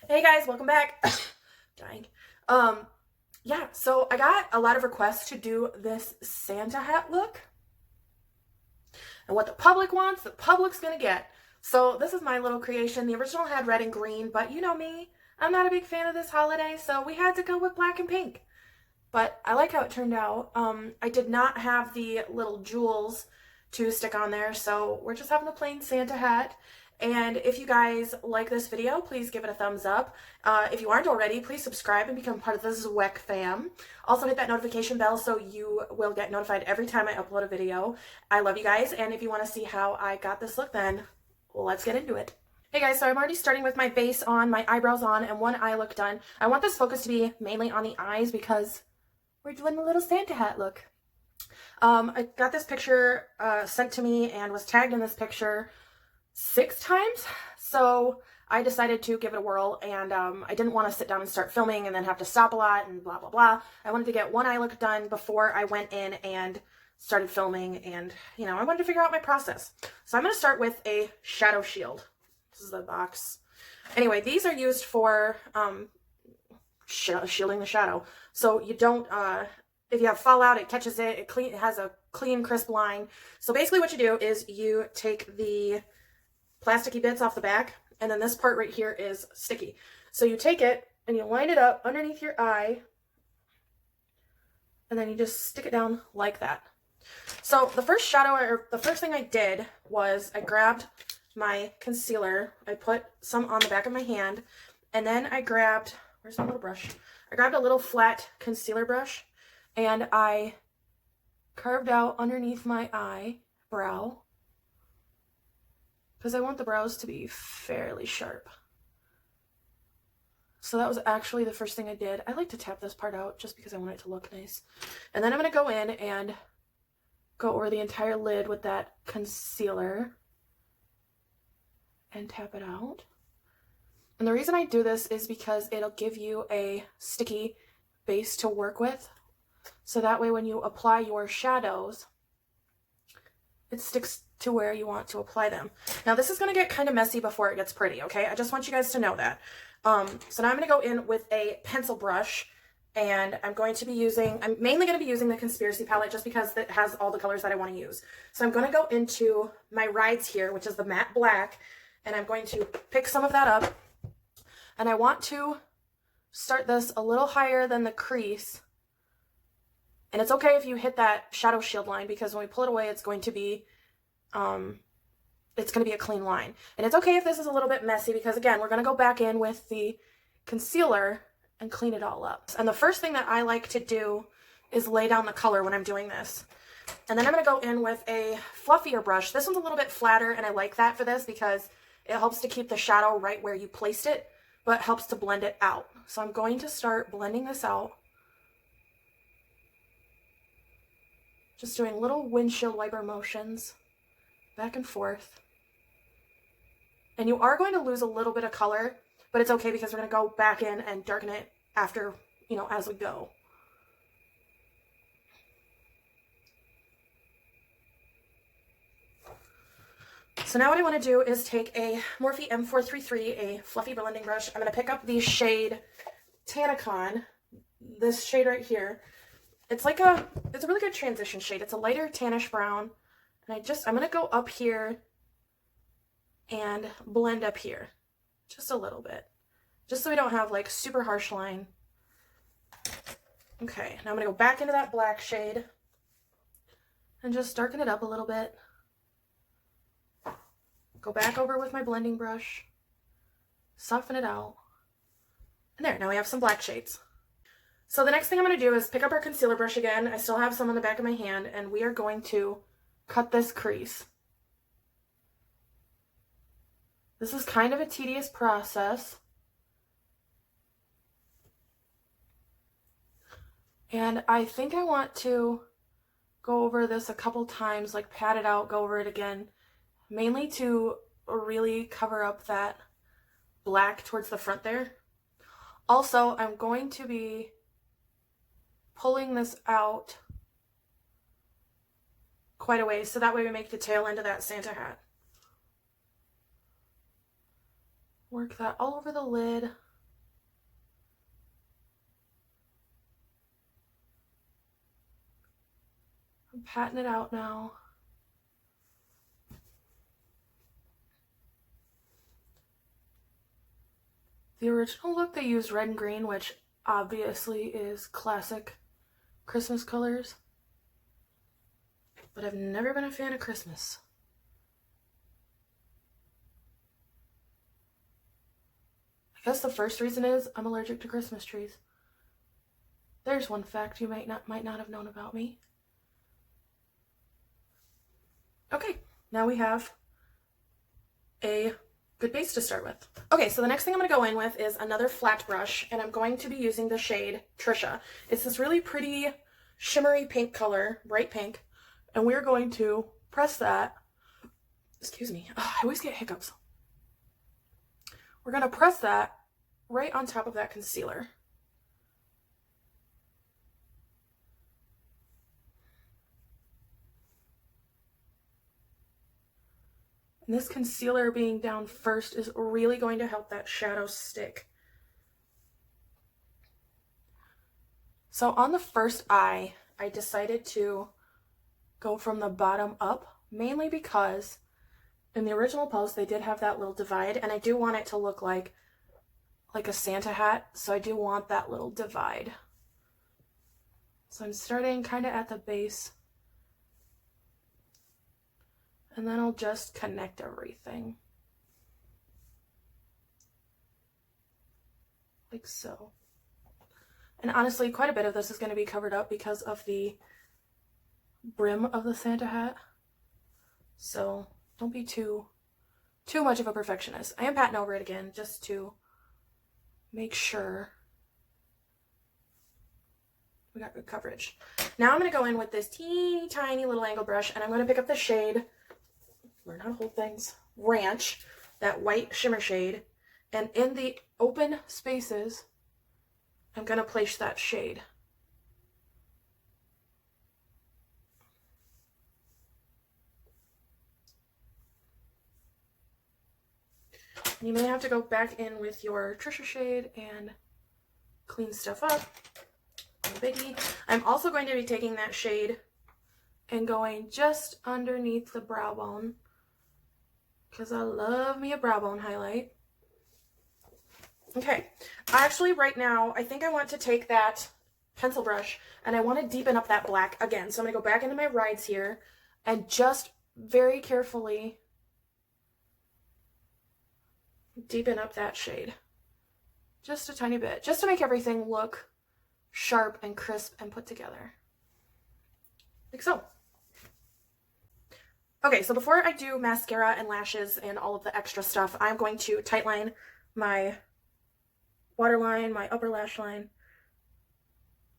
Hey guys, welcome back. Dying. Yeah, so I got a lot of requests to do this Santa hat look. And what the public wants, the public's gonna get. So this is my little creation. The original had red and green, but you know me, I'm not a big fan of this holiday, so we had to go with black and pink. But I like how it turned out. I did not have the little jewels to stick on there, so we're just having a plain Santa hat. And if you guys like this video, please give it a thumbs up. If you aren't already, please subscribe and become part of the Zweck fam. Also hit that notification bell so you will get notified every time I upload a video. I love you guys, and if you want to see how I got this look, then let's get into it. Hey guys, so I'm already starting with my base on, my eyebrows on, and one eye look done. I want this focus to be mainly on the eyes because we're doing the little Santa hat look. I got this picture sent to me and was tagged in this picture 6 times, so I decided to give it a whirl, and I didn't want to sit down and start filming and then have to stop a lot and blah blah blah. I wanted to get one eye look done before I went in and started filming, and I wanted to figure out my process. So I'm going to start with a shadow shield. This is the box. Anyway, these are used for shielding the shadow, so you don't if you have fallout, it catches it has a clean, crisp line. So basically what you do is you take the plasticky bits off the back, and then this part right here is sticky. So you take it and you line it up underneath your eye, and then you just stick it down like that. So the first thing I did was I grabbed my concealer, I put some on the back of my hand, and then I grabbed, where's my little brush? I grabbed a little flat concealer brush, and I carved out underneath my eyebrow, because I want the brows to be fairly sharp. So that was actually the first thing I did. I like to tap this part out just because I want it to look nice. And then I'm going to go in and go over the entire lid with that concealer and tap it out. And the reason I do this is because it'll give you a sticky base to work with. So that way when you apply your shadows, it sticks to where you want to apply them. Now this is going to get kind of messy before it gets pretty, okay? I just want you guys to know that. So now I'm going to go in with a pencil brush, and I'm mainly going to be using the Conspiracy palette just because it has all the colors that I want to use. So I'm going to go into my Rides here, which is the matte black, and I'm going to pick some of that up. And I want to start this a little higher than the crease. And it's okay if you hit that shadow shield line, because when we pull it away, it's going to be a clean line. And it's okay if this is a little bit messy, because again, we're going to go back in with the concealer and clean it all up. And the first thing that I like to do is lay down the color when I'm doing this. And then I'm going to go in with a fluffier brush. This one's a little bit flatter, and I like that for this because it helps to keep the shadow right where you placed it, but helps to blend it out. So I'm going to start blending this out. Just doing little windshield wiper motions back and forth. And you are going to lose a little bit of color, but it's okay because we're going to go back in and darken it after, as we go. So now what I want to do is take a Morphe M433, a fluffy blending brush. I'm going to pick up the shade Tanacon, this shade right here. It's a really good transition shade. It's a lighter tannish brown. And I'm going to go up here and blend up here just a little bit, just so we don't have like super harsh line. Okay, now I'm going to go back into that black shade and just darken it up a little bit. Go back over with my blending brush, soften it out. And there, now we have some black shades. So the next thing I'm going to do is pick up our concealer brush again. I still have some on the back of my hand, and we are going to cut this crease. This is kind of a tedious process. And I think I want to go over this a couple times, like pat it out, go over it again, mainly to really cover up that black towards the front there. Also, I'm going to be pulling this out quite a ways, so that way we make the tail end of that Santa hat. Work that all over the lid. patting it out now. The original look, they used red and green, which obviously is classic Christmas colors. But I've never been a fan of Christmas. I guess the first reason is I'm allergic to Christmas trees. There's one fact you might not have known about me. Okay, now we have a good base to start with. Okay, so the next thing I'm going to go in with is another flat brush, and I'm going to be using the shade Trisha. It's this really pretty shimmery pink color, bright pink, and we're going to press that. Excuse me, I always get hiccups. We're going to press that right on top of that concealer. And this concealer being down first is really going to help that shadow stick. So on the first eye, I decided to go from the bottom up, mainly because in the original post they did have that little divide, and I do want it to look like a Santa hat, so I do want that little divide. So I'm starting kind of at the base, and then I'll just connect everything. Like so. And honestly, quite a bit of this is going to be covered up because of the brim of the Santa hat. So don't be too much of a perfectionist. I am patting over it again just to make sure we got good coverage. Now I'm going to go in with this teeny tiny little angle brush, and I'm going to pick up the shade, learn how to hold things, Ranch, that white shimmer shade, and in the open spaces, I'm going to place that shade. You may have to go back in with your Trisha shade and clean stuff up. No biggie. I'm also going to be taking that shade and going just underneath the brow bone, because I love me a brow bone highlight. Okay, actually right now, I think I want to take that pencil brush and I want to deepen up that black again. So I'm going to go back into my rides here and just very carefully deepen up that shade. Just a tiny bit, just to make everything look sharp and crisp and put together. Like so. Okay, so before I do mascara and lashes and all of the extra stuff, I'm going to tightline my waterline, my upper lash line.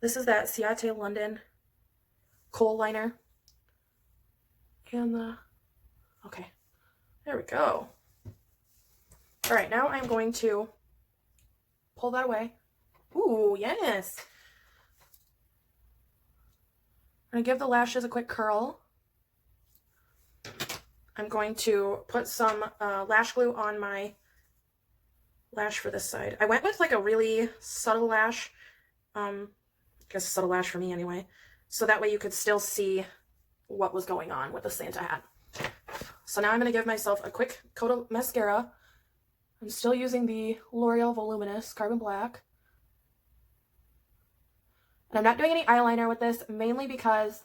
This is that Ciate London kohl liner. And okay, there we go. All right, now I'm going to pull that away. Ooh, yes. I'm gonna give the lashes a quick curl. I'm going to put some lash glue on my lash for this side. I went with like a really subtle lash, I guess a subtle lash for me anyway, so that way you could still see what was going on with the Santa hat. So now I'm going to give myself a quick coat of mascara. I'm still using the L'Oreal Voluminous Carbon Black. And I'm not doing any eyeliner with this, mainly because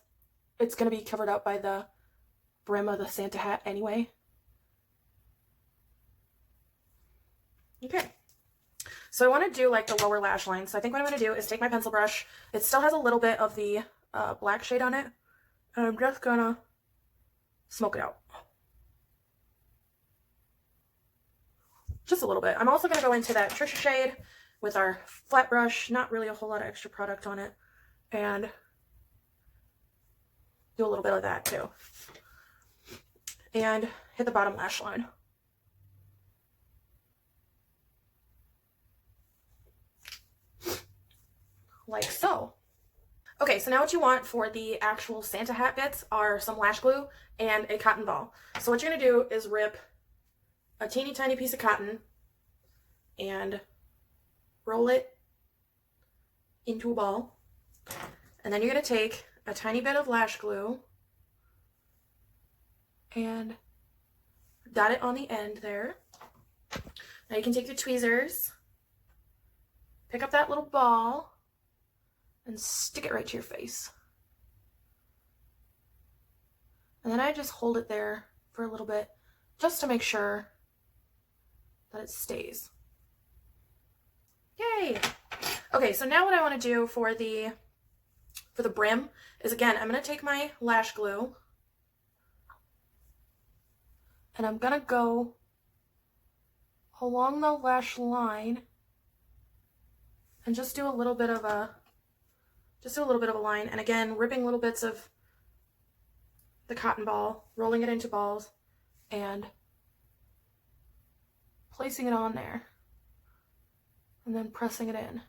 it's going to be covered up by the brim of the Santa hat anyway. Okay, so I want to do like the lower lash line. So I think what I'm going to do is take my pencil brush. It still has a little bit of the black shade on it. And I'm just going to smoke it out. Just a little bit. I'm also going to go into that Trisha shade with our flat brush. Not really a whole lot of extra product on it. And do a little bit of that too. And hit the bottom lash line. Like so. Okay, so now what you want for the actual Santa hat bits are some lash glue and a cotton ball. So what you're going to do is rip a teeny tiny piece of cotton and roll it into a ball. And then you're going to take a tiny bit of lash glue and dot it on the end there. Now you can take your tweezers, pick up that little ball, and stick it right to your face. And then I just hold it there for a little bit just to make sure that it stays. Yay! Okay, so now what I want to do for the brim is, again, I'm going to take my lash glue and I'm going to go along the lash line and just do a little bit of a line, and again, ripping little bits of the cotton ball, rolling it into balls, and placing it on there, and then pressing it in.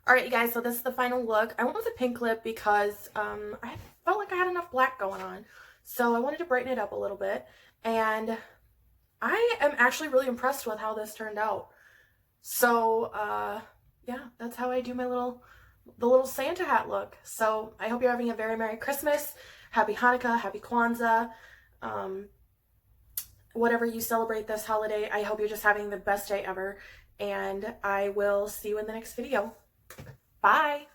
Alright, you guys, so this is the final look. I went with a pink lip because I felt like I had enough black going on. So I wanted to brighten it up a little bit. And I am actually really impressed with how this turned out. So, yeah, that's how I do my the little Santa hat look. So I hope you're having a very Merry Christmas, Happy Hanukkah, Happy Kwanzaa, whatever you celebrate this holiday. I hope you're just having the best day ever. And I will see you in the next video. Bye.